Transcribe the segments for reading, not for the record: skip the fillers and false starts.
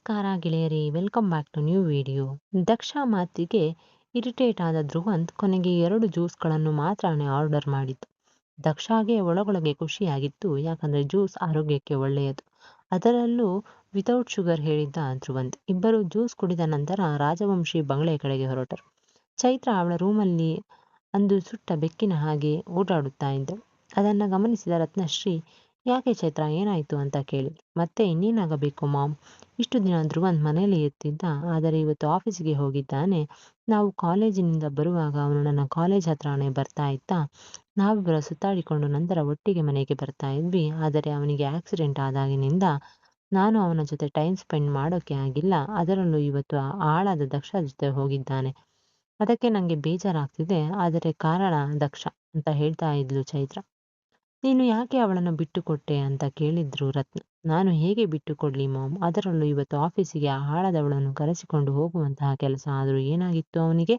ನಮಸ್ಕಾರ ಗೆಳೆಯರಿ, welcome back to new video. ದಕ್ಷ ಮಾತಿಗೆ ಇರಿಟೇಟ್ ಆದ ಧ್ರುವಂತ್ ಕೊನೆಗೆ 2 ಜ್ಯೂಸ್ಗಳನ್ನು ಮಾತ್ರನೇ ಆರ್ಡರ್ ಮಾಡಿದ್ದು. ದಕ್ಷಾಗೆ ಒಳಗೊಳಗೆ ಖುಷಿಯಾಗಿತ್ತು, ಯಾಕಂದ್ರೆ ಜ್ಯೂಸ್ ಆರೋಗ್ಯಕ್ಕೆ ಒಳ್ಳೆಯದು. ಅದರಲ್ಲೂ ವಿತೌಟ್ ಶುಗರ್ ಹೇಳಿದ್ದ ಧ್ರುವಂತ್. ಇಬ್ಬರು ಜ್ಯೂಸ್ ಕುಡಿದ ನಂತರ ರಾಜವಂಶಿ ಬಂಗ್ಲೆ ಕಡೆಗೆ ಹೊರಟರು. ಚೈತ್ರ ಅವಳ ರೂಮಲ್ಲಿ ಅಂದು ಸುಟ್ಟ ಬೆಕ್ಕಿನ ಹಾಗೆ ಓಡಾಡುತ್ತಾ ಇದ್ದಳು. ಅದನ್ನು ಗಮನಿಸಿದ ರತ್ನಶ್ರೀ, ಯಾಕೆ ಚೈತ್ರ, ಏನಾಯ್ತು ಅಂತ ಕೇಳಿದ್ರು. ಮತ್ತೆ ಇನ್ನೇನಾಗಬೇಕು ಮಾಮ್, ಇಷ್ಟು ದಿನ ಧ್ರುವಂತ್ ಮನೆಯಲ್ಲಿ ಇರ್ತಿದ್ದ, ಆದರೆ ಇವತ್ತು ಆಫೀಸಿಗೆ ಹೋಗಿದ್ದಾನೆ. ನಾವು ಕಾಲೇಜಿನಿಂದ ಬರುವಾಗ ಅವನು ನನ್ನ ಕಾಲೇಜ್ ಹತ್ರನೇ ಬರ್ತಾ ಇದ್ದ. ನಾವಿಬ್ಬರ ಸುತ್ತಾಡಿಕೊಂಡು ನಂತರ ಒಟ್ಟಿಗೆ ಮನೆಗೆ ಬರ್ತಾ ಇದ್ವಿ. ಆದರೆ ಅವನಿಗೆ ಆಕ್ಸಿಡೆಂಟ್ ಆದಾಗಿನಿಂದ ನಾನು ಅವನ ಜೊತೆ ಟೈಮ್ ಸ್ಪೆಂಡ್ ಮಾಡೋಕೆ ಆಗಿಲ್ಲ. ಅದರಲ್ಲೂ ಇವತ್ತು ಆಳಾದ ದಕ್ಷ ಜೊತೆ ಹೋಗಿದ್ದಾನೆ. ಅದಕ್ಕೆ ನನಗೆ ಬೇಜಾರಾಗ್ತಿದೆ. ಆದರೆ ಕಾರಣ ದಕ್ಷ ಅಂತ ಹೇಳ್ತಾ ಇದ್ಲು ಚೈತ್ರ. ನೀನು ಯಾಕೆ ಅವಳನ್ನು ಬಿಟ್ಟು ಕೊಟ್ಟೆ ಅಂತ ಕೇಳಿದ್ರು ರತ್ನ. ನಾನು ಹೇಗೆ ಬಿಟ್ಟು ಕೊಡ್ಲಿ ಮಾಮ್, ಅದರಲ್ಲೂ ಇವತ್ತು ಆಫೀಸಿಗೆ ಆಳದವಳನ್ನು ಕರೆಸಿಕೊಂಡು ಹೋಗುವಂತಹ ಕೆಲಸ ಆದರೂ ಏನಾಗಿತ್ತು ಅವನಿಗೆ?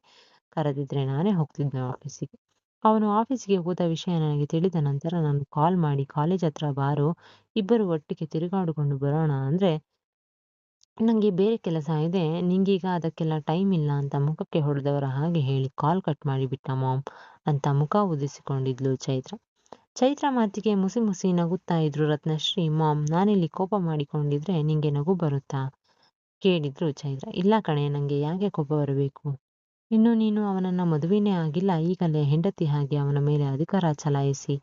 ಕರೆದಿದ್ರೆ ನಾನೇ ಹೋಗ್ತಿದ್ದೆ ಆಫೀಸಿಗೆ. ಅವನು ಆಫೀಸಿಗೆ ಹೋದ ವಿಷಯ ನನಗೆ ತಿಳಿದ ನಂತರ ನಾನು ಕಾಲ್ ಮಾಡಿ ಕಾಲೇಜ್ ಹತ್ರ ಬಾರೋ, ಇಬ್ಬರು ಒಟ್ಟಿಗೆ ತಿರುಗಾಡಿಕೊಂಡು ಬರೋಣ ಅಂದ್ರೆ ನನಗೆ ಬೇರೆ ಕೆಲಸ ಇದೆ, ನಿಂಗೀಗ ಅದಕ್ಕೆಲ್ಲ ಟೈಮ್ ಇಲ್ಲ ಅಂತ ಮುಖಕ್ಕೆ ಹೊಡೆದವರ ಹಾಗೆ ಹೇಳಿ ಕಾಲ್ ಕಟ್ ಮಾಡಿಬಿಟ್ಟ ಮಾಮ್ ಅಂತ ಮುಖ ಉದಿಸಿಕೊಂಡಿದ್ಲು ಚೈತ್ರ. ಚೈತ್ರ ಮಾತಿಗೆ ಮುಸಿ ಮುಸಿ ನಗುತ್ತಾ ಇದ್ರು ರತ್ನಶ್ರೀ. ಮಾಮ್, ನಾನಿಲ್ಲಿ ಕೋಪ ಮಾಡಿಕೊಂಡಿದ್ರೆ ನಿಂಗೆ ನಗು ಬರುತ್ತಾ ಕೇಳಿದ್ರು ಚೈತ್ರ. ಇಲ್ಲ ಕಣೆ, ನಂಗೆ ಯಾಕೆ ಕೋಪ ಬರಬೇಕು? ಇನ್ನು ನೀನು ಅವನನ್ನ ಮದುವೆನೇ ಆಗಿಲ್ಲ, ಈಗಲೇ ಹೆಂಡತಿ ಹಾಗೆ ಅವನ ಮೇಲೆ ಅಧಿಕಾರ ಚಲಾಯಿಸಿ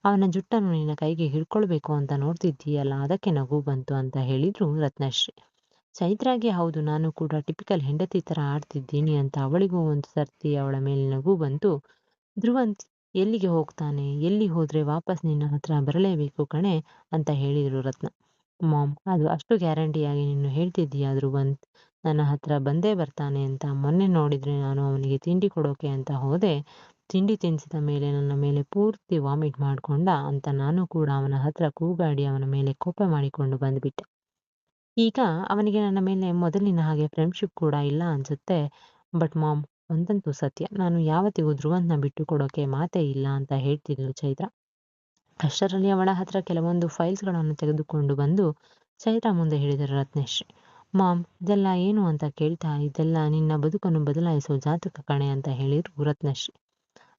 ಅವನ ಜುಟ್ಟನ್ನು ನಿನ್ನ ಕೈಗೆ ಹಿಡ್ಕೊಳ್ಬೇಕು ಅಂತ ನೋಡ್ತಿದ್ದೀಯಲ್ಲ, ಅದಕ್ಕೆ ನಗು ಬಂತು ಅಂತ ಹೇಳಿದ್ರು ರತ್ನಶ್ರೀ. ಚೈತ್ರಾಗೆ ಹೌದು, ನಾನು ಕೂಡ ಟಿಪಿಕಲ್ ಹೆಂಡತಿ ತರ ಆಡ್ತಿದ್ದೀನಿ ಅಂತ ಅವಳಿಗೂ ಒಂದು ಸರ್ತಿ ಅವಳ ಮೇಲೆ ನಗು ಬಂತು. ಧ್ರುವಂತ್ ಎಲ್ಲಿಗೆ ಹೋಗ್ತಾನೆ, ಎಲ್ಲಿ ಹೋದ್ರೆ ವಾಪಸ್ ನಿನ್ನ ಹತ್ರ ಬರಲೇಬೇಕು ಕಣೆ ಅಂತ ಹೇಳಿದ್ರು ರತ್ನ. ಮಾಮ್, ಅದು ಅಷ್ಟು ಗ್ಯಾರಂಟಿಯಾಗಿ ನೀನು ಹೇಳ್ತಿದ್ದೀಯಾ ಧ್ರುವಂತ್ ನನ್ನ ಹತ್ರ ಬಂದೇ ಬರ್ತಾನೆ ಅಂತ? ಮೊನ್ನೆ ನೋಡಿದ್ರೆ ನಾನು ಅವನಿಗೆ ತಿಂಡಿ ಕೊಡೋಕೆ ಅಂತ ಹೋದೆ, ತಿಂಡಿ ತಿನ್ಸಿದ ಮೇಲೆ ನನ್ನ ಮೇಲೆ ಪೂರ್ತಿ ವಾಮಿಟ್ ಮಾಡ್ಕೊಂಡ ಅಂತ ನಾನು ಕೂಡ ಅವನ ಹತ್ರ ಕೂಗಾಡಿ ಅವನ ಮೇಲೆ ಕೋಪ ಮಾಡಿಕೊಂಡು ಬಂದ್ಬಿಟ್ಟೆ. ಈಗ ಅವನಿಗೆ ನನ್ನ ಮೇಲೆ ಮೊದಲಿನ ಹಾಗೆ ಫ್ರೆಂಡ್ಶಿಪ್ ಕೂಡ ಇಲ್ಲ ಅನ್ಸುತ್ತೆ. ಬಟ್ ಮಾಮ್, ಒಂದಂತೂ ಸತ್ಯ, ನಾನು ಯಾವತ್ತಿಗೂ ಧ್ರುವಂತ್ನ ಬಿಟ್ಟು ಕೊಡೋಕೆ ಮಾತೇ ಇಲ್ಲ ಅಂತ ಹೇಳ್ತಿದ್ಲು ಚೈತ್ರ. ಅಷ್ಟರಲ್ಲಿ ಅವಳ ಹತ್ರ ಕೆಲವೊಂದು ಫೈಲ್ಸ್ಗಳನ್ನು ತೆಗೆದುಕೊಂಡು ಬಂದು ಚೈತ್ರ ಮುಂದೆ ಹೇಳಿದರು ರತ್ನಶ್ರೀ. ಮಾಮ್, ಇದೆಲ್ಲ ಏನು ಅಂತ ಕೇಳ್ತಾ, ಇದೆಲ್ಲ ನಿನ್ನ ಬದುಕನ್ನು ಬದಲಾಯಿಸೋ ಜಾತಕ ಕಣೆ ಅಂತ ಹೇಳಿದ್ರು ರತ್ನಶ್ರೀ.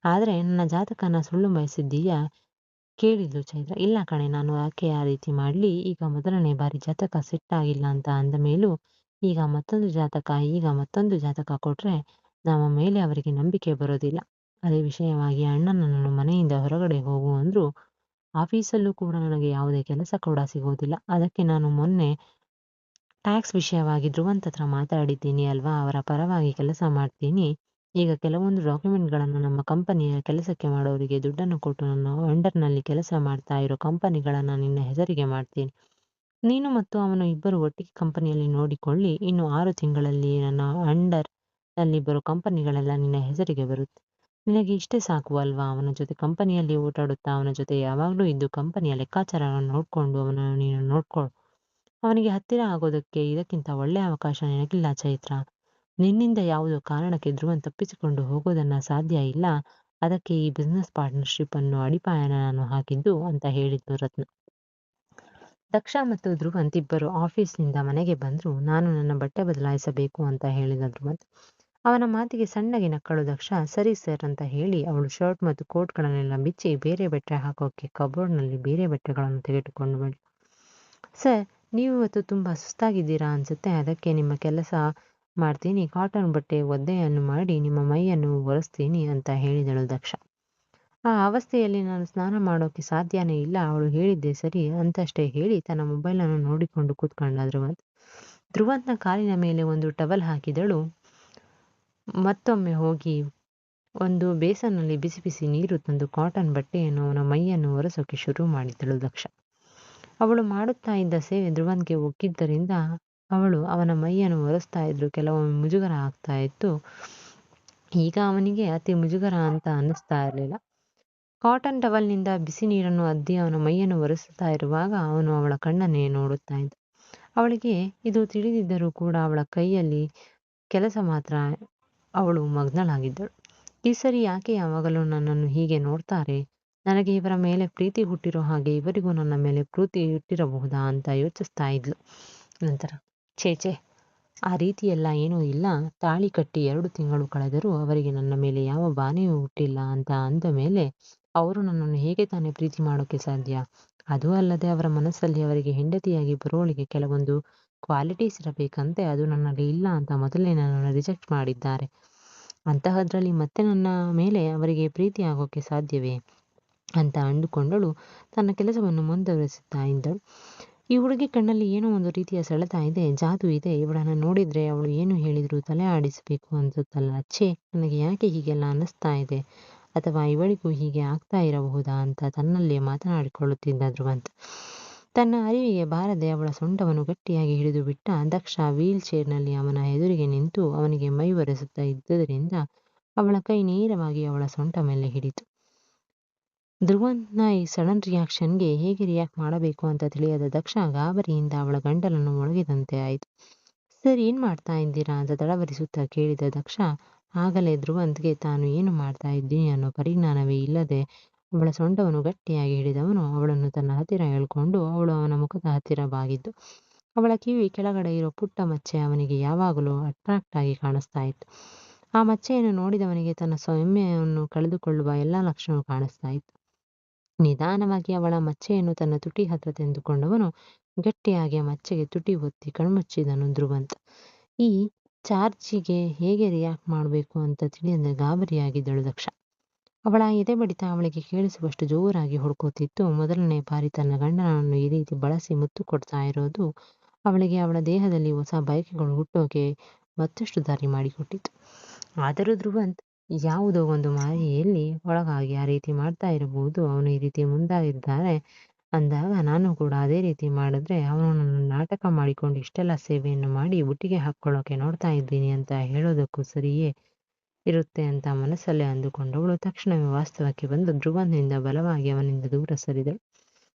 ಆದರೆ ನನ್ನ ಜಾತಕನ ಸುಳ್ಳು ಬಯಸಿದ್ದೀಯಾ ಕೇಳಿದ್ಲು ಚೈತ್ರ. ಇಲ್ಲ ಕಣೆ, ನಾನು ಯಾಕೆ ಆ ರೀತಿ ಮಾಡಲಿ? ಈಗ ಮೊದಲನೇ ಬಾರಿ ಜಾತಕ ಸೆಟ್ ಆಗಿಲ್ಲ ಅಂತ ಅಂದ ಮೇಲೂ ಈಗ ಮತ್ತೊಂದು ಜಾತಕ ಕೊಟ್ರೆ ನಮ್ಮ ಮೇಲೆ ಅವರಿಗೆ ನಂಬಿಕೆ ಬರೋದಿಲ್ಲ. ಅದೇ ವಿಷಯವಾಗಿ ಅಣ್ಣ ನನ್ನನ್ನು ಮನೆಯಿಂದ ಹೊರಗಡೆ ಹೋಗು ಅಂದ್ರು. ಆಫೀಸಲ್ಲೂ ಕೂಡ ನನಗೆ ಯಾವುದೇ ಕೆಲಸ ಕೂಡ ಸಿಗೋದಿಲ್ಲ. ಅದಕ್ಕೆ ನಾನು ಮೊನ್ನೆ ಟ್ಯಾಕ್ಸ್ ವಿಷಯವಾಗಿ ಧ್ರುವಂತ್ ಹತ್ರ ಮಾತಾಡಿದ್ದೀನಿ ಅಲ್ವಾ, ಅವರ ಪರವಾಗಿ ಕೆಲಸ ಮಾಡ್ತೀನಿ. ಈಗ ಕೆಲವೊಂದು ಡಾಕ್ಯುಮೆಂಟ್ಗಳನ್ನು ನಮ್ಮ ಕಂಪನಿಯ ಕೆಲಸಕ್ಕೆ ಮಾಡೋರಿಗೆ ದುಡ್ಡನ್ನು ಕೊಟ್ಟು ನನ್ನ ಅಂಡರ್ನಲ್ಲಿ ಕೆಲಸ ಮಾಡ್ತಾ ಇರೋ ಕಂಪನಿಗಳನ್ನು ನಿನ್ನ ಹೆಸರಿಗೆ ಮಾಡ್ತೀನಿ. ನೀನು ಮತ್ತು ಅವನು ಇಬ್ಬರು ಒಟ್ಟಿಗೆ ಕಂಪನಿಯಲ್ಲಿ ನೋಡಿಕೊಳ್ಳಿ. ಇನ್ನು 6 ತಿಂಗಳಲ್ಲಿ ನನ್ನ ಅಂಡರ್ ನಲ್ಲಿ ಬರೋ ಕಂಪನಿಗಳೆಲ್ಲ ನಿನ್ನ ಹೆಸರಿಗೆ ಬರುತ್ತೆ. ನಿನಗೆ ಇಷ್ಟೇ ಸಾಕು ಅಲ್ವಾ? ಅವನ ಜೊತೆ ಕಂಪನಿಯಲ್ಲಿ ಓಡಾಡುತ್ತಾ ಅವನ ಜೊತೆ ಯಾವಾಗಲೂ ಇದ್ದು ಕಂಪನಿಯ ಲೆಕ್ಕಾಚಾರವನ್ನು ನೋಡ್ಕೊಂಡು ಅವನನ್ನು ನೀನು ನೋಡ್ಕೊ. ಅವನಿಗೆ ಹತ್ತಿರ ಆಗೋದಕ್ಕೆ ಇದಕ್ಕಿಂತ ಒಳ್ಳೆಯ ಅವಕಾಶ ನಿನಗಿಲ್ಲ ಚೈತ್ರ. ನಿನ್ನಿಂದ ಯಾವುದೋ ಕಾರಣಕ್ಕೆ ಧ್ರುವನ್ ತಪ್ಪಿಸಿಕೊಂಡು ಹೋಗೋದನ್ನ ಸಾಧ್ಯ ಇಲ್ಲ. ಅದಕ್ಕೆ ಈ ಬಿಸ್ನೆಸ್ ಪಾರ್ಟ್ನರ್ಶಿಪ್ ಅನ್ನು ಅಡಿಪಾಯನ ನಾನು ಹಾಕಿದ್ದು ಅಂತ ಹೇಳಿದ್ದು ರತ್ನ. ದಕ್ಷ ಮತ್ತು ಧ್ರುವಂತ್ ಇಬ್ಬರು ಆಫೀಸ್ನಿಂದ ಮನೆಗೆ ಬಂದ್ರು. ನಾನು ನನ್ನ ಬಟ್ಟೆ ಬದಲಾಯಿಸಬೇಕು ಅಂತ ಹೇಳಿದ ಧ್ರುವಂತ್. ಅವನ ಮಾತಿಗೆ ಸಣ್ಣಗೆ ನಕ್ಕಳು ದಕ್ಷ. ಸರಿ ಸರ್ ಅಂತ ಹೇಳಿ ಅವಳು ಶರ್ಟ್ ಮತ್ತು ಕೋಟ್ಗಳನ್ನೆಲ್ಲ ಬಿಚ್ಚಿ ಬೇರೆ ಬಟ್ಟೆ ಹಾಕೋಕೆ ಕಬೋರ್ಡ್ನಲ್ಲಿ ಬೇರೆ ಬಟ್ಟೆಗಳನ್ನು ತೆಗೆದುಕೊಂಡು ಬಂದ್ಳು. ಸರ್, ನೀವು ಇವತ್ತು ತುಂಬ ಸುಸ್ತಾಗಿದ್ದೀರಾ ಅನ್ಸುತ್ತೆ, ಅದಕ್ಕೆ ನಿಮ್ಮ ಕೆಲಸ ಮಾಡ್ತೀನಿ, ಕಾಟನ್ ಬಟ್ಟೆ ಒದ್ದೆಯನ್ನು ಮಾಡಿ ನಿಮ್ಮ ಮೈಯನ್ನು ಒರೆಸ್ತೀನಿ ಅಂತ ಹೇಳಿದಳು ದಕ್ಷ. ಆ ಅವಸ್ಥೆಯಲ್ಲಿ ನಾನು ಸ್ನಾನ ಮಾಡೋಕೆ ಸಾಧ್ಯನೇ ಇಲ್ಲ. ಅವಳು ಹೇಳಿದ್ದೆ ಸರಿ ಅಂತಷ್ಟೇ ಹೇಳಿ ತನ್ನ ಮೊಬೈಲನ್ನು ನೋಡಿಕೊಂಡು ಕೂತ್ಕೊಂಡ ಧ್ರುವಂತ್. ಧ್ರುವಂತ್ನ ಕಾಲಿನ ಮೇಲೆ ಒಂದು ಟವಲ್ ಹಾಕಿದಳು. ಮತ್ತೊಮ್ಮೆ ಹೋಗಿ ಒಂದು ಬೇಸನ್ನಲ್ಲಿ ಬಿಸಿ ಬಿಸಿ ನೀರು ತಂದು ಕಾಟನ್ ಬಟ್ಟೆಯನ್ನು ಅವನ ಮೈಯನ್ನು ಒರೆಸೋಕೆ ಶುರು ಮಾಡಿದಳು ದಕ್ಷ. ಅವಳು ಮಾಡುತ್ತಾ ಇದ್ದ ಸೇವೆ ಧ್ರುವಂತ್ಗೆ ಒಗ್ಗಿದ್ದರಿಂದ ಅವಳು ಅವನ ಮೈಯನ್ನು ಒರೆಸ್ತಾ ಇದ್ರು. ಕೆಲವೊಮ್ಮೆ ಮುಜುಗರ ಆಗ್ತಾ ಇತ್ತು. ಈಗ ಅವನಿಗೆ ಅತಿ ಮುಜುಗರ ಅಂತ ಅನ್ನಿಸ್ತಾ ಇರಲಿಲ್ಲ. ಕಾಟನ್ ಟವಲ್ನಿಂದ ಬಿಸಿ ನೀರನ್ನು ಅದ್ದಿ ಅವನ ಮೈಯನ್ನು ಒರೆಸುತ್ತಾ ಇರುವಾಗ ಅವನು ಅವಳ ಕಣ್ಣನ್ನೇ ನೋಡುತ್ತಾ ಇದ್ದ. ಅವಳಿಗೆ ಇದು ತಿಳಿದಿದ್ದರೂ ಕೂಡ ಅವಳ ಕೈಯಲ್ಲಿ ಕೆಲಸ ಮಾತ್ರ ಅವಳು ಮಗ್ನಳಾಗಿದ್ದಳು. ಈ ಸರಿ ಯಾಕೆ ಯಾವಾಗಲೂ ನನ್ನನ್ನು ಹೀಗೆ ನೋಡ್ತಾರೆ? ನನಗೆ ಇವರ ಮೇಲೆ ಪ್ರೀತಿ ಹುಟ್ಟಿರೋ ಹಾಗೆ ಇವರಿಗೂ ನನ್ನ ಮೇಲೆ ಪ್ರೀತಿ ಹುಟ್ಟಿರಬಹುದಾ ಅಂತ ಯೋಚಿಸ್ತಾ ಇದ್ಲು. ನಂತರ ಛೇ ಆ ರೀತಿಯೆಲ್ಲ ಏನೂ ಇಲ್ಲ. ತಾಳಿ ಕಟ್ಟಿ 2 ತಿಂಗಳು ಕಳೆದರೂ ಅವರಿಗೆ ನನ್ನ ಮೇಲೆ ಯಾವ ಭಾವನೆಯೂ ಹುಟ್ಟಿಲ್ಲ ಅಂತ ಅಂದ ಮೇಲೆ ಅವರು ನನ್ನನ್ನು ಹೇಗೆ ತಾನೇ ಪ್ರೀತಿ ಮಾಡೋಕ್ಕೆ ಸಾಧ್ಯ? ಅದೂ ಅಲ್ಲದೆ ಅವರ ಮನಸ್ಸಲ್ಲಿ ಅವರಿಗೆ ಹೆಂಡತಿಯಾಗಿ ಬರೋಳಿಗೆ ಕೆಲವೊಂದು ಕ್ವಾಲಿಟೀಸ್ ಇರಬೇಕಂತೆ. ಅದು ನನ್ನಲ್ಲಿ ಇಲ್ಲ ಅಂತ ಮೊದಲೇ ನನ್ನನ್ನು ರಿಜೆಕ್ಟ್ ಮಾಡಿದ್ದಾರೆ. ಅಂತಹದ್ರಲ್ಲಿ ಮತ್ತೆ ನನ್ನ ಮೇಲೆ ಅವರಿಗೆ ಪ್ರೀತಿ ಆಗೋಕ್ಕೆ ಸಾಧ್ಯವೇ? ಅಂತ ಅಂದುಕೊಂಡಳು. ತನ್ನ ಕೆಲಸವನ್ನು ಮುಂದುವರಿಸುತ್ತಾ ಇದ್ದಳು. ಈ ಹುಡುಗಿ ಕಣ್ಣಲ್ಲಿ ಏನೋ ಒಂದು ರೀತಿಯ ಸೆಳೆತ ಇದೆ, ಜಾದೂ ಇದೆ. ಇವಳನ್ನು ನೋಡಿದ್ರೆ ಅವಳು ಏನು ಹೇಳಿದ್ರು ತಲೆ ಆಡಿಸಬೇಕು ಅನ್ಸುತ್ತಲ್ಲ. ಛೇ, ನನಗೆ ಯಾಕೆ ಹೀಗೆಲ್ಲ ಅನ್ನಿಸ್ತಾ ಇದೆ? ಅಥವಾ ಇವಳಿಗೂ ಹೀಗೆ ಆಗ್ತಾ ಇರಬಹುದಾ ಅಂತ ತನ್ನಲ್ಲೇ ಮಾತನಾಡಿಕೊಳ್ಳುತ್ತಿದ್ದ ಧ್ರುವಂತ್. ತನ್ನ ಅರಿವಿಗೆ ಬಾರದೆ ಅವಳ ಸೊಂಟವನ್ನು ಗಟ್ಟಿಯಾಗಿ ಹಿಡಿದು ಬಿಟ್ಟ. ದಕ್ಷ ವೀಲ್ ಚೇರ್ನಲ್ಲಿ ಅವನ ಎದುರಿಗೆ ನಿಂತು ಅವನಿಗೆ ಮೈ ಒರೆಸುತ್ತಾ ಇದ್ದುದರಿಂದ ಅವಳ ಕೈ ನೇರವಾಗಿ ಅವಳ ಸೊಂಟ ಮೇಲೆ ಹಿಡಿತು. ಧ್ರುವಂತ್ನ ಈ ಸಡನ್ ರಿಯಾಕ್ಷನ್ಗೆ ಹೇಗೆ ರಿಯಾಕ್ಟ್ ಮಾಡಬೇಕು ಅಂತ ತಿಳಿಯದ ದಕ್ಷ ಗಾಬರಿಯಿಂದ ಅವಳ ಗಂಟಲನ್ನು ಮೊಳಗಿದಂತೆ ಆಯಿತು. ಸರ್, ಏನ್ ಮಾಡ್ತಾ ಇದ್ದೀರಾ ಅಂತ ತಡವರಿಸುತ್ತಾ ಕೇಳಿದ ದಕ್ಷ. ಆಗಲೇ ಧ್ರುವಂತ್ಗೆ ತಾನು ಏನು ಮಾಡ್ತಾ ಇದ್ದೀನಿ ಅನ್ನೋ ಪರಿಜ್ಞಾನವೇ ಇಲ್ಲದೆ ಅವಳ ಸೊಂಟವನ್ನು ಗಟ್ಟಿಯಾಗಿ ಹಿಡಿದವನು ಅವಳನ್ನು ತನ್ನ ಹತ್ತಿರ ಎಳ್ಕೊಂಡು ಅವಳು ಅವನ ಮುಖದ ಹತ್ತಿರ ಬಾಗಿದ್ದು. ಅವಳ ಕಿವಿ ಕೆಳಗಡೆ ಇರೋ ಪುಟ್ಟ ಮಚ್ಚೆ ಅವನಿಗೆ ಯಾವಾಗಲೂ ಅಟ್ರಾಕ್ಟ್ ಆಗಿ ಕಾಣಿಸ್ತಾ ಇತ್ತು. ಆ ಮಚ್ಚೆಯನ್ನು ನೋಡಿದವನಿಗೆ ತನ್ನ ಸೌಮ್ಯವನ್ನು ಕಳೆದುಕೊಳ್ಳುವ ಎಲ್ಲ ಲಕ್ಷಣವೂ ಕಾಣಿಸ್ತಾ ಇತ್ತು. ನಿಧಾನವಾಗಿ ಅವಳ ಮಚ್ಚೆಯನ್ನು ತನ್ನ ತುಟಿ ಹತ್ರ ತೆಗೆದುಕೊಂಡವನು ಗಟ್ಟಿಯಾಗಿ ಆ ಮಚ್ಚೆಗೆ ತುಟಿ ಒತ್ತಿ ಕಣ್ಮುಚ್ಚಿದನು ಧ್ರುವಂತ್. ಈ ಚಾರ್ಜಿಗೆ ಹೇಗೆ ರಿಯಾಕ್ಟ್ ಮಾಡಬೇಕು ಅಂತ ತಿಳಿಯದೆ ಗಾಬರಿಯಾಗಿದ್ದಳು ದಕ್ಷ. ಅವಳ ಎದೆ ಬಡಿತ ಅವಳಿಗೆ ಕೇಳಿಸುವಷ್ಟು ಜೋರಾಗಿ ಹೊಡ್ಕೋತಿತ್ತು. ಮೊದಲನೇ ಬಾರಿ ತನ್ನ ಗಂಡನನ್ನು ಈ ರೀತಿ ಬಳಸಿ ಮುತ್ತು ಕೊಡ್ತಾ ಇರೋದು ಅವಳಿಗೆ ಅವಳ ದೇಹದಲ್ಲಿ ಹೊಸ ಬಯಕೆಗಳು ಹುಟ್ಟೋಕೆ ಮತ್ತಷ್ಟು ದಾರಿ ಮಾಡಿಕೊಟ್ಟಿತ್ತು. ಆದರೂ ಧ್ರುವಂತ್ ಯಾವುದೋ ಒಂದು ಮಾಯೆಯಲ್ಲಿ ಒಳಗಾಗಿ ಆ ರೀತಿ ಮಾಡ್ತಾ ಇರಬಹುದು. ಅವನು ಈ ರೀತಿ ಮುಂದಾಗಿದ್ದಾರೆ ಅಂದಾಗ ನಾನು ಕೂಡ ಅದೇ ರೀತಿ ಮಾಡಿದ್ರೆ ಅವನು ನನ್ನ ನಾಟಕ ಮಾಡಿಕೊಂಡು ಇಷ್ಟೆಲ್ಲ ಸೇವೆಯನ್ನು ಮಾಡಿ ಬುಟ್ಟಿಗೆ ಹಾಕ್ಕೊಳ್ಳೋಕೆ ನೋಡ್ತಾ ಇದ್ದೀನಿ ಅಂತ ಹೇಳೋದಕ್ಕೂ ಸರಿಯೇ ಇರುತ್ತೆ ಅಂತ ಮನಸ್ಸಲ್ಲೇ ಅಂದುಕೊಂಡವಳು ತಕ್ಷಣವೇ ವಾಸ್ತವಕ್ಕೆ ಬಂದು ಧ್ರುವಂತ್ನಿಂದ ಬಲವಾಗಿ ಅವನಿಂದ ದೂರ ಸರಿದಳು.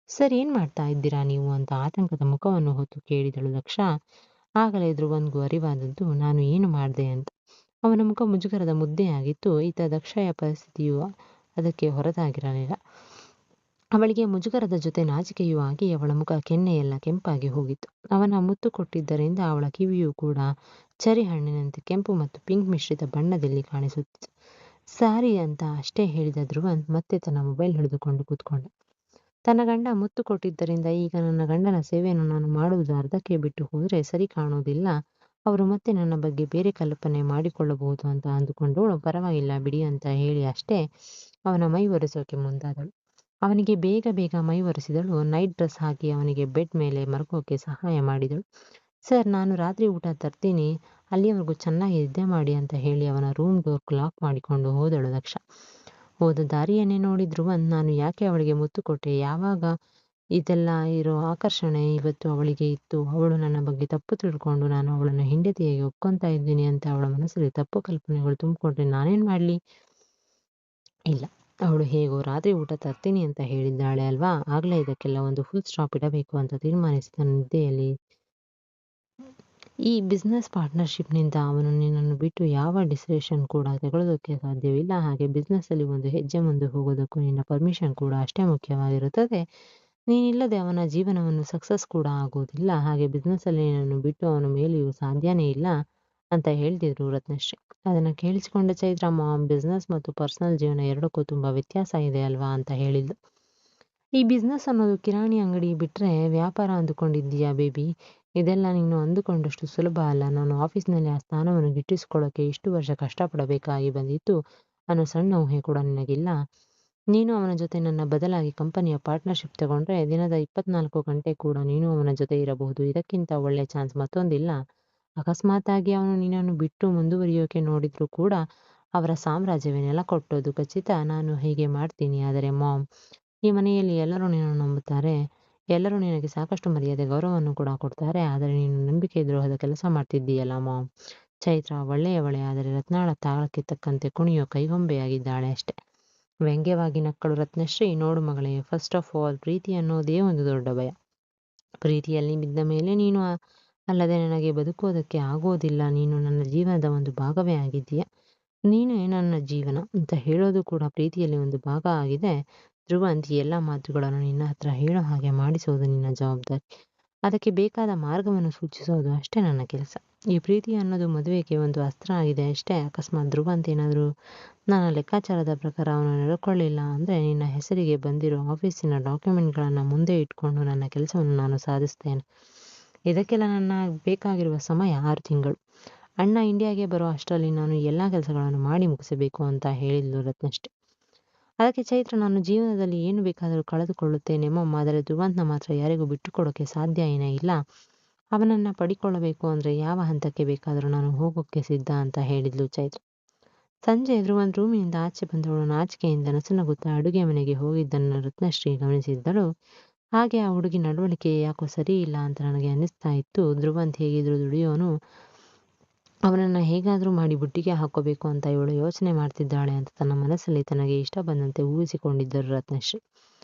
ಸರ್, ಏನ್ ಮಾಡ್ತಾ ಇದ್ದೀರಾ ನೀವು ಅಂತ ಆತಂಕದ ಮುಖವನ್ನು ಹೊತ್ತು ಕೇಳಿದಳು ದಕ್ಷ. ಆಗಲೇ ಧ್ರುವಂತ್ಗೂ ಅರಿವಾದದ್ದು ನಾನು ಏನು ಮಾಡಿದೆ ಅಂತ. ಅವನ ಮುಖ ಮುಜುಗರದ ಮುದ್ದೆಯಾಗಿತ್ತು. ಈತ ದಕ್ಷಯ ಪರಿಸ್ಥಿತಿಯು ಅದಕ್ಕೆ ಹೊರತಾಗಿರಲಿಲ್ಲ. ಅವಳಿಗೆ ಮುಜುಗರದ ಜೊತೆ ನಾಚಿಕೆಯೂ ಆಗಿ ಅವಳ ಮುಖ ಕೆನ್ನೆಯೆಲ್ಲ ಕೆಂಪಾಗಿ ಹೋಗಿತ್ತು. ಅವನ ಮುತ್ತು ಕೊಟ್ಟಿದ್ದರಿಂದ ಅವಳ ಕಿವಿಯೂ ಕೂಡ ಚರಿ ಹಣ್ಣಿನಂತೆ ಕೆಂಪು ಮತ್ತು ಪಿಂಕ್ ಮಿಶ್ರಿತ ಬಣ್ಣದಲ್ಲಿ ಕಾಣಿಸುತ್ತಿತ್ತು. ಸಾರಿ ಅಂತ ಅಷ್ಟೇ ಹೇಳಿದ ಧ್ರುವಂತ್ ಮತ್ತೆ ತನ್ನ ಮೊಬೈಲ್ ಹಿಡಿದುಕೊಂಡು ಕೂತ್ಕೊಂಡ. ತನ್ನ ಗಂಡ ಮುತ್ತು ಕೊಟ್ಟಿದ್ದರಿಂದ ಈಗ ನನ್ನ ಗಂಡನ ಸೇವೆಯನ್ನು ನಾನು ಮಾಡುವುದು ಅರ್ಧಕ್ಕೆ ಬಿಟ್ಟು ಹೋದರೆ ಸರಿ ಕಾಣೋದಿಲ್ಲ. ಅವರು ಮತ್ತೆ ನನ್ನ ಬಗ್ಗೆ ಬೇರೆ ಕಲ್ಪನೆ ಮಾಡಿಕೊಳ್ಳಬಹುದು ಅಂತ ಅಂದುಕೊಂಡವಳು ಪರವಾಗಿಲ್ಲ ಬಿಡಿ ಅಂತ ಹೇಳಿ ಅಷ್ಟೇ ಅವನ ಮೈ ಒರೆಸೋಕೆ ಮುಂದಾದಳು. ಅವನಿಗೆ ಬೇಗ ಬೇಗ ಮೈ ಒರೆಸಿದಳು. ನೈಟ್ ಡ್ರೆಸ್ ಹಾಕಿ ಅವನಿಗೆ ಬೆಡ್ ಮೇಲೆ ಮಲ್ಕೋಕೆ ಸಹಾಯ ಮಾಡಿದಳು. ಸರ್, ನಾನು ರಾತ್ರಿ ಊಟ ತರ್ತೀನಿ, ಅಲ್ಲಿಯವರೆಗೂ ಚೆನ್ನಾಗಿ ನಿದ್ದೆ ಮಾಡಿ ಅಂತ ಹೇಳಿ ಅವನ ರೂಮ್ ಡೋರ್ ಲಾಕ್ ಮಾಡಿಕೊಂಡು ಹೋದಳು ದಕ್ಷ. ಹೋದ ದಾರಿಯನ್ನೇ ನೋಡಿ ಧ್ರುವಂತ್ ನಾನು ಯಾಕೆ ಅವಳಿಗೆ ಮುತ್ತು ಕೊಟ್ಟೆ? ಯಾವಾಗ ಇದೆಲ್ಲ ಇರೋ ಆಕರ್ಷಣೆ ಇವತ್ತು ಅವಳಿಗೆ ಇತ್ತು. ಅವಳು ನನ್ನ ಬಗ್ಗೆ ತಪ್ಪು ತಿಳ್ಕೊಂಡು ನಾನು ಅವಳನ್ನು ಹೆಂಡತಿಯಾಗಿ ಒಪ್ಕೊಂತಾ ಇದ್ದೀನಿ ಅಂತ ಅವಳ ಮನಸ್ಸಲ್ಲಿ ತಪ್ಪು ಕಲ್ಪನೆಗಳು ತುಂಬಿಕೊಂಡ್ರೆ ನಾನೇನ್ ಮಾಡ್ಲಿ? ಇಲ್ಲ, ಅವಳು ಹೇಗೋ ರಾತ್ರಿ ಊಟ ತರ್ತೀನಿ ಅಂತ ಹೇಳಿದ್ದಾಳೆ ಅಲ್ವಾ, ಆಗ್ಲೇ ಇದಕ್ಕೆಲ್ಲ ಒಂದು ಫುಲ್ ಸ್ಟಾಪ್ ಇಡಬೇಕು ಅಂತ ತೀರ್ಮಾನಿಸಿದ ನಿದ್ದೆಯಲ್ಲಿ ಈ ಬಿಸ್ನೆಸ್ ಪಾರ್ಟ್ನರ್ಶಿಪ್ನಿಂದ ಅವನು ನಿನ್ನನ್ನು ಬಿಟ್ಟು ಯಾವ ಡಿಸಿಷನ್ ಕೂಡ ತಗೊಳ್ಳೋದಕ್ಕೆ ಸಾಧ್ಯವಿಲ್ಲ. ಹಾಗೆ ಬಿಸ್ನೆಸ್ಸಲ್ಲಿ ಒಂದು ಹೆಜ್ಜೆ ಮುಂದೆ ಹೋಗೋದಕ್ಕೂ ನಿನ್ನ ಪರ್ಮಿಷನ್ ಕೂಡ ಅಷ್ಟೇ ಮುಖ್ಯವಾಗಿರುತ್ತದೆ. ನೀನಿಲ್ಲದೆ ಅವನ ಜೀವನವನ್ನು ಸಕ್ಸಸ್ ಕೂಡ ಆಗೋದಿಲ್ಲ. ಹಾಗೆ ಬಿಸ್ನೆಸ್ಸಲ್ಲಿ ನಿನ್ನನ್ನು ಬಿಟ್ಟು ಅವನ ಮೇಲೆಯೂ ಸಾಧ್ಯನೇ ಇಲ್ಲ ಅಂತ ಹೇಳ್ತಿದ್ರು ರತ್ನಶ್ರೀ. ಅದನ್ನು ಕೇಳಿಸಿಕೊಂಡ ಚೈತ್ರ, ಮಾಮ್, ಬಿಸ್ನೆಸ್ ಮತ್ತು ಪರ್ಸನಲ್ ಜೀವನ ಎರಡಕ್ಕೂ ತುಂಬ ವ್ಯತ್ಯಾಸ ಇದೆ ಅಲ್ವಾ ಅಂತ ಹೇಳಿದ್ಲು. ಈ ಬಿಸ್ನೆಸ್ ಅನ್ನೋದು ಕಿರಾಣಿ ಅಂಗಡಿ ಬಿಟ್ರೆ ವ್ಯಾಪಾರ ಅಂದುಕೊಂಡಿದ್ದೀಯಾ ಬೇಬಿ? ಇದೆಲ್ಲ ನೀನು ಅಂದುಕೊಂಡಷ್ಟು ಸುಲಭ ಅಲ್ಲ. ನಾನು ಆಫೀಸ್ನಲ್ಲಿ ಆ ಸ್ಥಾನವನ್ನು ಗಿಟ್ಟಿಸ್ಕೊಳ್ಳೋಕೆ ಇಷ್ಟು ವರ್ಷ ಕಷ್ಟಪಡಬೇಕಾಗಿ ಬಂದಿತ್ತು ಅನ್ನೋ ಸಣ್ಣ ಊಹೆ ಕೂಡ ನಿನಗಿಲ್ಲ. ನೀನು ಅವನ ಜೊತೆ ನನ್ನ ಬದಲಾಗಿ ಕಂಪನಿಯ ಪಾರ್ಟ್ನರ್ಶಿಪ್ ತಗೊಂಡ್ರೆ ದಿನದ 24 ಗಂಟೆ ಕೂಡ ನೀನು ಅವನ ಜೊತೆ ಇರಬಹುದು. ಇದಕ್ಕಿಂತ ಒಳ್ಳೆ ಚಾನ್ಸ್ ಮತ್ತೊಂದಿಲ್ಲ. ಅಕಸ್ಮಾತಾಗಿ ಅವನು ನಿನ್ನನ್ನು ಬಿಟ್ಟು ಮುಂದುವರಿಯೋಕೆ ನೋಡಿದ್ರು ಕೂಡ ಅವರ ಸಾಮ್ರಾಜ್ಯವೇ ನೆಲ ಕೊಟ್ಟೋದು ಖಚಿತ. ನಾನು ಹೀಗೆ ಮಾಡ್ತೀನಿ. ಆದರೆ ಮಾಮ್, ಈ ಮನೆಯಲ್ಲಿ ಎಲ್ಲರೂ ನಿನ್ನನ್ನು ನಂಬುತ್ತಾರೆ. ಎಲ್ಲರೂ ನಿನಗೆ ಸಾಕಷ್ಟು ಮರ್ಯಾದೆ ಗೌರವವನ್ನು ಕೂಡ ಕೊಡ್ತಾರೆ. ಆದರೆ ನೀನು ನಂಬಿಕೆ ದ್ರೋಹದ ಕೆಲಸ ಮಾಡ್ತಿದ್ದೀಯಲ್ಲ ಮಾಮ್. ಚೈತ್ರ ಒಳ್ಳೆಯವಳೆ, ಆದರೆ ರತ್ನಾಳ ತಾಳಕ್ಕೆ ತಕ್ಕಂತೆ ಕುಣಿಯೋ ಕೈಗೊಂಬೆಯಾಗಿದ್ದಾಳೆ ಅಷ್ಟೆ. ವ್ಯಂಗ್ಯವಾಗಿ ನಕ್ಕಳು ರತ್ನಶ್ರೀ. ನೋಡು ಮಗಳೇ, ಫಸ್ಟ್ ಆಫ್ ಆಲ್ ಪ್ರೀತಿ ಅನ್ನೋದೇ ಒಂದು ದೊಡ್ಡ ಭಯ. ಪ್ರೀತಿಯಲ್ಲಿ ಬಿದ್ದ ಮೇಲೆ ನೀನು ಅಲ್ಲದೆ ನನಗೆ ಬದುಕೋದಕ್ಕೆ ಆಗೋದಿಲ್ಲ. ನೀನು ನನ್ನ ಜೀವನದ ಒಂದು ಭಾಗವೇ ಆಗಿದ್ದೀಯ. ನೀನೇ ನನ್ನ ಜೀವನ ಅಂತ ಹೇಳೋದು ಕೂಡ ಪ್ರೀತಿಯಲ್ಲಿ ಒಂದು ಭಾಗ ಆಗಿದೆ. ಧ್ರುವಂತ್, ಈ ಎಲ್ಲ ಮಾತುಗಳನ್ನು ನಿನ್ನ ಹತ್ರ ಹೇಳೋ ಹಾಗೆ ಮಾಡಿಸೋದು ನಿನ್ನ ಜವಾಬ್ದಾರಿ. ಅದಕ್ಕೆ ಬೇಕಾದ ಮಾರ್ಗವನ್ನು ಸೂಚಿಸೋದು ಅಷ್ಟೇ ನನ್ನ ಕೆಲಸ. ಈ ಪ್ರೀತಿ ಅನ್ನೋದು ಮದುವೆಗೆ ಒಂದು ಅಸ್ತ್ರ ಆಗಿದೆ ಅಷ್ಟೇ. ಅಕಸ್ಮಾತ್ ಧ್ರುವ ಅಂತ ಏನಾದರೂ ನನ್ನ ಲೆಕ್ಕಾಚಾರದ ಪ್ರಕಾರ ಅವನು ನಡ್ಕೊಳ್ಳಿಲ್ಲ ಅಂದರೆ ನಿನ್ನ ಹೆಸರಿಗೆ ಬಂದಿರೋ ಆಫೀಸಿನ ಡಾಕ್ಯುಮೆಂಟ್ಗಳನ್ನು ಮುಂದೆ ಇಟ್ಕೊಂಡು ನನ್ನ ಕೆಲಸವನ್ನು ನಾನು ಸಾಧಿಸ್ತೇನೆ. ಇದಕ್ಕೆಲ್ಲ ನನ್ನ ಬೇಕಾಗಿರುವ ಸಮಯ 6 ತಿಂಗಳು. ಅಣ್ಣ ಇಂಡಿಯಾಗೆ ಬರೋ ಅಷ್ಟರಲ್ಲಿ ನಾನು ಎಲ್ಲ ಕೆಲಸಗಳನ್ನು ಮಾಡಿ ಮುಗಿಸಬೇಕು ಅಂತ ಹೇಳಿದ್ಲು ರತ್ನಶ್ರೀ. ಅದಕ್ಕೆ ಚೈತ್ರ, ನಾನು ಜೀವನದಲ್ಲಿ ಏನು ಬೇಕಾದರೂ ಕಳೆದುಕೊಳ್ಳುತ್ತೇನೆ ಮಮ್ಮ, ಆದರೆ ಧ್ರುವಂತನ ಮಾತ್ರ ಯಾರಿಗೂ ಬಿಟ್ಟುಕೊಡೋಕ್ಕೆ ಸಾಧ್ಯ ಏನೇ ಇಲ್ಲ. ಅವನನ್ನು ಪಡಿಕೊಳ್ಳಬೇಕು ಅಂದರೆ ಯಾವ ಹಂತಕ್ಕೆ ಬೇಕಾದರೂ ನಾನು ಹೋಗೋಕ್ಕೆ ಸಿದ್ಧ ಅಂತ ಹೇಳಿದ್ಲು ಚೈತ್ರ. ಸಂಜೆ ಧ್ರುವಂತ್ ರೂಮಿನಿಂದ ಆಚೆ ಬಂದವಳು ನಾಚಿಕೆಯಿಂದ ನಸುನಗುತ್ತಾ ಅಡುಗೆ ಮನೆಗೆ ಹೋಗಿದ್ದನ್ನು ರತ್ನಶ್ರೀ ಗಮನಿಸಿದ್ದಳು. ಹಾಗೆ ಆ ಹುಡುಗಿ ನಡವಳಿಕೆ ಯಾಕೋ ಸರಿ ಇಲ್ಲ ಅಂತ ನನಗೆ ಅನ್ನಿಸ್ತಾ ಇತ್ತು. ಧ್ರುವಂತ್ ಹೇಗಿದ್ರು ದುಡಿಯೋನು, ಅವನನ್ನು ಹೇಗಾದರೂ ಮಾಡಿ ಬುಟ್ಟಿಗೆ ಹಾಕೋಬೇಕು ಅಂತ ಇವಳು ಯೋಚನೆ ಮಾಡ್ತಿದ್ದಾಳೆ ಅಂತ ತನ್ನ ಮನಸ್ಸಲ್ಲಿ ತನಗೆ ಇಷ್ಟ ಬಂದಂತೆ ಊಹಿಸಿಕೊಂಡಿದ್ದರು ರತ್ನಶ್ರೀ.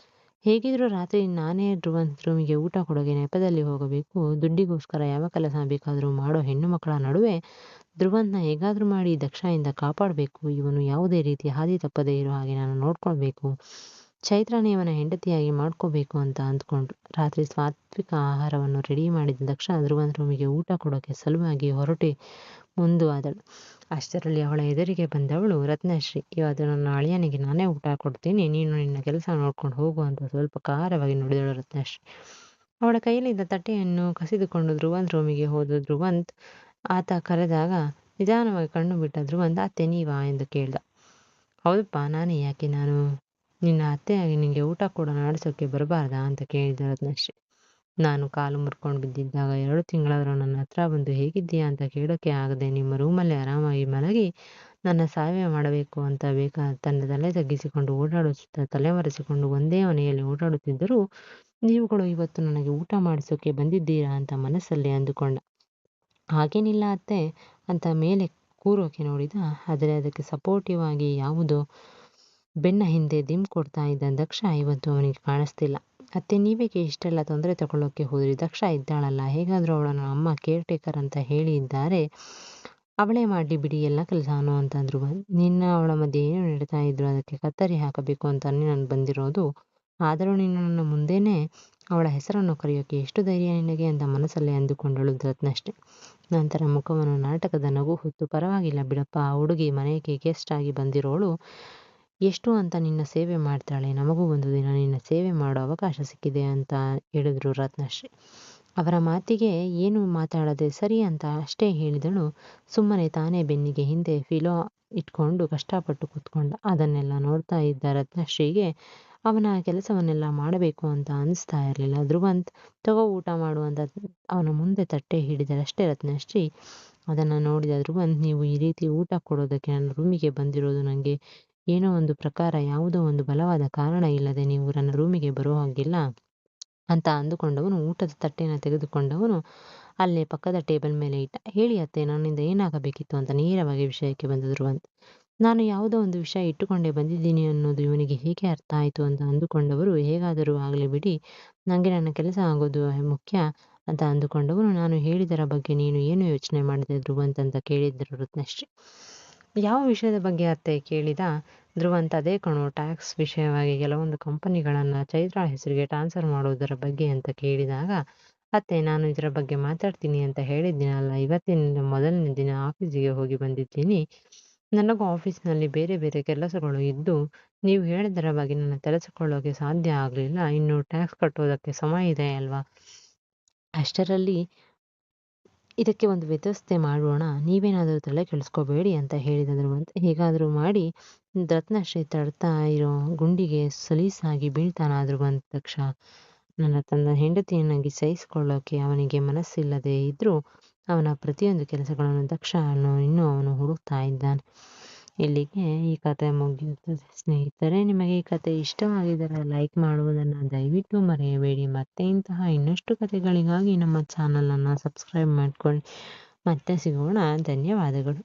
ಹೇಗಿದ್ರು ರಾತ್ರಿ ನಾನೇ ಧ್ರುವಂತ್ ರೂಮಿಗೆ ಊಟ ಕೊಡೋಕೆ ನೆಪದಲ್ಲಿ ಹೋಗಬೇಕು. ದುಡ್ಡಿಗೋಸ್ಕರ ಯಾವ ಕೆಲಸ ಬೇಕಾದರೂ ಮಾಡೋ ಹೆಣ್ಣು ಮಕ್ಕಳ ನಡುವೆ ಧ್ರುವಂತನ ಹೇಗಾದರೂ ಮಾಡಿ ದಕ್ಷಯಿಂದ ಕಾಪಾಡಬೇಕು. ಇವನು ಯಾವುದೇ ರೀತಿ ಹಾದಿ ತಪ್ಪದೇ ಇರೋ ಹಾಗೆ ನಾನು ನೋಡ್ಕೊಳ್ಬೇಕು. ಚೈತ್ರನೇ ಇವನ ಹೆಂಡತಿಯಾಗಿ ಮಾಡ್ಕೋಬೇಕು ಅಂತ ಅಂದ್ಕೊಂಡ್ರು. ರಾತ್ರಿ ಸಾತ್ವಿಕ ಆಹಾರವನ್ನು ರೆಡಿ ಮಾಡಿದ ದಕ್ಷ ಧ್ರುವಂತ್ ರೂಮಿಗೆ ಊಟ ಕೊಡೋಕೆ ಸಲುವಾಗಿ ಹೊರಟಿ ಮುಂದುವಾದಳು. ಅಷ್ಟರಲ್ಲಿ ಅವಳ ಎದುರಿಗೆ ಬಂದವಳು ರತ್ನಶ್ರೀ. ಇವತ್ತು ನನ್ನ ಅಳಿಯನಿಗೆ ನಾನೇ ಊಟ ಕೊಡ್ತೀನಿ, ನೀನು ನಿನ್ನ ಕೆಲಸ ನೋಡ್ಕೊಂಡು ಹೋಗು ಅಂತ ಸ್ವಲ್ಪ ಖಾರವಾಗಿ ನುಡಿದಳು ರತ್ನಶ್ರೀ. ಅವಳ ಕೈಯಲ್ಲಿದ್ದ ತಟ್ಟೆಯನ್ನು ಕಸಿದುಕೊಂಡು ಧ್ರುವಂತ್ ರೂಮಿಗೆ ಹೋದ ಧ್ರುವಂತ್ ಆತ ಕರೆದಾಗ ನಿಧಾನವಾಗಿ ಕಣ್ಣು ಬಿಟ್ಟ ಧ್ರುವಂತ್, ಅತ್ತೆ ನೀವಾ ಎಂದು ಕೇಳ್ದ. ಹೌದಪ್ಪ ನಾನೇ, ಯಾಕೆ ನಾನು ನಿನ್ನ ಅತ್ತೆಯಾಗಿ ನಿನಗೆ ಊಟ ಕೂಡ ಮಾಡಿಸೋಕೆ ಬರಬಾರ್ದಾ ಅಂತ ಕೇಳಿದ ರತ್ನಶ್ರೀ. ನಾನು ಕಾಲು ಮುರ್ಕೊಂಡು ಬಿದ್ದಿದ್ದಾಗ 2 ತಿಂಗಳಾದರೂ ನನ್ನ ಹತ್ರ ಬಂದು ಹೇಗಿದ್ದೀಯಾ ಅಂತ ಕೇಳೋಕೆ ಆಗದೆ ನಿಮ್ಮ ರೂಮಲ್ಲಿ ಆರಾಮಾಗಿ ಮಲಗಿ ನನ್ನ ಸೇವೆ ಮಾಡಬೇಕು ಅಂತ ತನ್ನ ತಲೆ ತಗ್ಗಿಸಿಕೊಂಡು ಓಡಾಡುತ್ತಾ ತಲೆಮರೆಸಿಕೊಂಡು ಒಂದೇ ಮನೆಯಲ್ಲಿ ಓಡಾಡುತ್ತಿದ್ದರೂ ನೀವುಗಳು ಇವತ್ತು ನನಗೆ ಊಟ ಮಾಡಿಸೋಕೆ ಬಂದಿದ್ದೀರಾ ಅಂತ ಮನಸ್ಸಲ್ಲಿ ಅಂದುಕೊಂಡ. ಹಾಗೇನಿಲ್ಲ ಅತ್ತೆ ಅಂತ ಮೇಲೆ ಕೂರೋಕೆ ನೋಡಿದ. ಆದರೆ ಅದಕ್ಕೆ ಸಪೋರ್ಟಿವ್ ಆಗಿ ಯಾವುದೋ ಬೆನ್ನ ಹಿಂದೆ ದಿಮ್ ಕೊಡ್ತಾ ಇದ್ದ ದಕ್ಷ ಇವತ್ತು ಅವನಿಗೆ ಕಾಣಿಸ್ತಿಲ್ಲ. ಅತ್ತೆ ನೀವೇಕೆ ಇಷ್ಟೆಲ್ಲ ತೊಂದರೆ ತಗೊಳ್ಳೋಕೆ ಹೋದ್ರಿ? ದಕ್ಷ ಇದ್ದಾಳಲ್ಲ, ಹೇಗಾದರೂ ಅವಳನ್ನು ಅಮ್ಮ ಕೇರ್ ಟೇಕರ್ ಅಂತ ಹೇಳಿ ಇದ್ದಾರೆ, ಅವಳೇ ಮಾಡಲಿ ಬಿಡಿ ಎಲ್ಲ ಕೆಲಸನೂ ಅಂತಂದ್ರು. ನಿನ್ನ ಅವಳ ಮಧ್ಯೆ ಏನು ನಡೀತಾ ಇದ್ರು ಅದಕ್ಕೆ ಕತ್ತರಿ ಹಾಕಬೇಕು ಅಂತಾನೆ ನಾನು ಬಂದಿರೋದು. ಆದರೂ ನೀನು ನನ್ನ ಮುಂದೆನೇ ಅವಳ ಹೆಸರನ್ನು ಕರೆಯೋಕೆ ಎಷ್ಟು ಧೈರ್ಯ ನಿನಗೆ ಅಂತ ಮನಸ್ಸಲ್ಲೇ ಅಂದುಕೊಂಡಳು ರತ್ನಶ್ರೀ. ನಂತರ ಮುಖವನ್ನು ನಾಟಕದ ನಗು ಹೊತ್ತು, ಪರವಾಗಿಲ್ಲ ಬಿಡಪ್ಪ, ಆ ಹುಡುಗಿ ಮನೆಗೆ ಗೆಸ್ಟ್ ಆಗಿ ಬಂದಿರೋಳು, ಎಷ್ಟು ಅಂತ ನಿನ್ನ ಸೇವೆ ಮಾಡ್ತಾಳೆ, ನಮಗೂ ಒಂದು ದಿನ ನಿನ್ನ ಸೇವೆ ಮಾಡೋ ಅವಕಾಶ ಸಿಕ್ಕಿದೆ ಅಂತ ಹೇಳಿದ್ರು ರತ್ನಶ್ರೀ. ಅವರ ಮಾತಿಗೆ ಏನು ಮಾತಾಡದೆ ಸರಿ ಅಂತ ಅಷ್ಟೇ ಹೇಳಿದಳು. ಸುಮ್ಮನೆ ತಾನೇ ಬೆನ್ನಿಗೆ ಹಿಂದೆ ಫಿಲೋ ಇಟ್ಕೊಂಡು ಕಷ್ಟಪಟ್ಟು ಕೂತ್ಕೊಂಡ. ಅದನ್ನೆಲ್ಲ ನೋಡ್ತಾ ಇದ್ದ ರತ್ನಶ್ರೀಗೆ ಅವನ ಕೆಲಸವನ್ನೆಲ್ಲ ಮಾಡಬೇಕು ಅಂತ ಅನಿಸ್ತಾ ಇರಲಿಲ್ಲ. ಧ್ರುವಂತ್ ತಗೋ ಊಟ ಮಾಡು ಅಂತ ಅವನ ಮುಂದೆ ತಟ್ಟೆ ಹಿಡಿದರಷ್ಟೇ ರತ್ನಶ್ರೀ. ಅದನ್ನು ನೋಡಿದ ಧ್ರುವಂತ್, ನೀವು ಈ ರೀತಿ ಊಟ ಕೊಡೋದಕ್ಕೆ ನನ್ನ ರೂಮಿಗೆ ಬಂದಿರೋದು ನನಗೆ ಏನೋ ಒಂದು ಪ್ರಕಾರ ಯಾವುದೋ ಒಂದು ಬಲವಾದ ಕಾರಣ ಇಲ್ಲದೆ ನೀವು ನನ್ನ ರೂಮಿಗೆ ಬರೋ ಹಾಗಿಲ್ಲ ಅಂತ ಅಂದುಕೊಂಡವನು ಊಟದ ತಟ್ಟೆನ ತೆಗೆದುಕೊಂಡವನು ಅಲ್ಲೇ ಪಕ್ಕದ ಟೇಬಲ್ ಮೇಲೆ ಇಟ್ಟ. ಹೇಳಿ ಅತ್ತೆ, ನನ್ನಿಂದ ಏನಾಗಬೇಕಿತ್ತು ಅಂತ ನೇರವಾಗಿ ವಿಷಯಕ್ಕೆ ಬಂದ ಧ್ರುವಂತ್. ನಾನು ಯಾವುದೋ ಒಂದು ವಿಷಯ ಇಟ್ಟುಕೊಂಡೇ ಬಂದಿದ್ದೀನಿ ಅನ್ನೋದು ಇವನಿಗೆ ಹೇಗೆ ಅರ್ಥ ಆಯಿತು ಅಂತ ಅಂದುಕೊಂಡವರು, ಹೇಗಾದರೂ ಆಗಲಿ ಬಿಡಿ, ನನಗೆ ನನ್ನ ಕೆಲಸ ಆಗೋದು ಮುಖ್ಯ ಅಂತ ಅಂದುಕೊಂಡವನು, ನಾನು ಹೇಳಿದರ ಬಗ್ಗೆ ನೀನು ಏನು ಯೋಚನೆ ಮಾಡಿದೆ ಧ್ರುವಂತ್ ಅಂತ ಕೇಳಿದ್ದರು ರತ್ನಶ್ರೀ. ಯಾವ ವಿಷಯದ ಬಗ್ಗೆ ಅತ್ತೆ ಕೇಳಿದ ಧ್ರುವಂತ್. ಅದೇ ಕಣೋ, ಟ್ಯಾಕ್ಸ್ ವಿಷಯವಾಗಿ ಕೆಲವೊಂದು ಕಂಪನಿಗಳನ್ನು ಚೈತ್ರ ಹೆಸರಿಗೆ ಟ್ರಾನ್ಸ್ಫರ್ ಮಾಡೋದರ ಬಗ್ಗೆ ಅಂತ ಕೇಳಿದಾಗ, ಅತ್ತೆ ನಾನು ಇದರ ಬಗ್ಗೆ ಮಾತಾಡ್ತೀನಿ ಅಂತ ಹೇಳಿದ್ದೀನಲ್ಲ, ಇವತ್ತಿನ ಮೊದಲನೇ ದಿನ ಆಫೀಸಿಗೆ ಹೋಗಿ ಬಂದಿದ್ದೀನಿ. ನನಗೂ ಆಫೀಸ್ನಲ್ಲಿ ಬೇರೆ ಬೇರೆ ಕೆಲಸಗಳು ಇದ್ದು ನೀವು ಹೇಳಿದರ ಬಗ್ಗೆ ನನ್ನ ತಿಳಿಸಿಕೊಳ್ಳೋಕೆ ಸಾಧ್ಯ ಆಗಲಿಲ್ಲ. ಇನ್ನು ಟ್ಯಾಕ್ಸ್ ಕಟ್ಟೋದಕ್ಕೆ ಸಮಯ ಇದೆ ಅಲ್ವಾ, ಅಷ್ಟರಲ್ಲಿ ಇದಕ್ಕೆ ಒಂದು ವ್ಯವಸ್ಥೆ ಮಾಡೋಣ, ನೀವೇನಾದರೂ ತಲೆ ಕೆಡಿಸ್ಕೋಬೇಡಿ ಅಂತ ಹೇಳಿದ ಧ್ರುವಂತ್. ಹೇಗಾದರೂ ಮಾಡಿ ರತ್ನಶ್ರೀ ತಡ್ತಾ ಇರೋ ಗುಂಡಿಗೆ ಸಲೀಸಾಗಿ ಬೀಳ್ತಾನ ಧ್ರುವಂತ್. ದಕ್ಷ ತನ್ನ ಹೆಂಡತಿಯನ್ನಾಗಿ ಸಹಿಸಿಕೊಳ್ಳೋಕೆ ಅವನಿಗೆ ಮನಸ್ಸಿಲ್ಲದೆ ಇದ್ರೂ ಅವನ ಪ್ರತಿಯೊಂದು ಕೆಲಸಗಳನ್ನು ದಕ್ಷ ಇನ್ನೂ ಅವನು ಹುಡುಕ್ತಾ ಇದ್ದಾನೆ. ಇಲ್ಲಿಗೆ ಈ ಕತೆ ಮುಗಿಯುತ್ತದೆ ಸ್ನೇಹಿತರೆ. ನಿಮಗೆ ಈ ಕತೆ ಇಷ್ಟವಾಗಿದ್ದರೆ ಲೈಕ್ ಮಾಡುವುದನ್ನು ದಯವಿಟ್ಟು ಮರೆಯಬೇಡಿ. ಮತ್ತೆ ಇಂತಹ ಇನ್ನಷ್ಟು ಕತೆಗಳಿಗಾಗಿ ನಮ್ಮ ಚಾನಲನ್ನು ಸಬ್ಸ್ಕ್ರೈಬ್ ಮಾಡ್ಕೊಳ್ಳಿ. ಮತ್ತೆ ಸಿಗೋಣ. ಧನ್ಯವಾದಗಳು.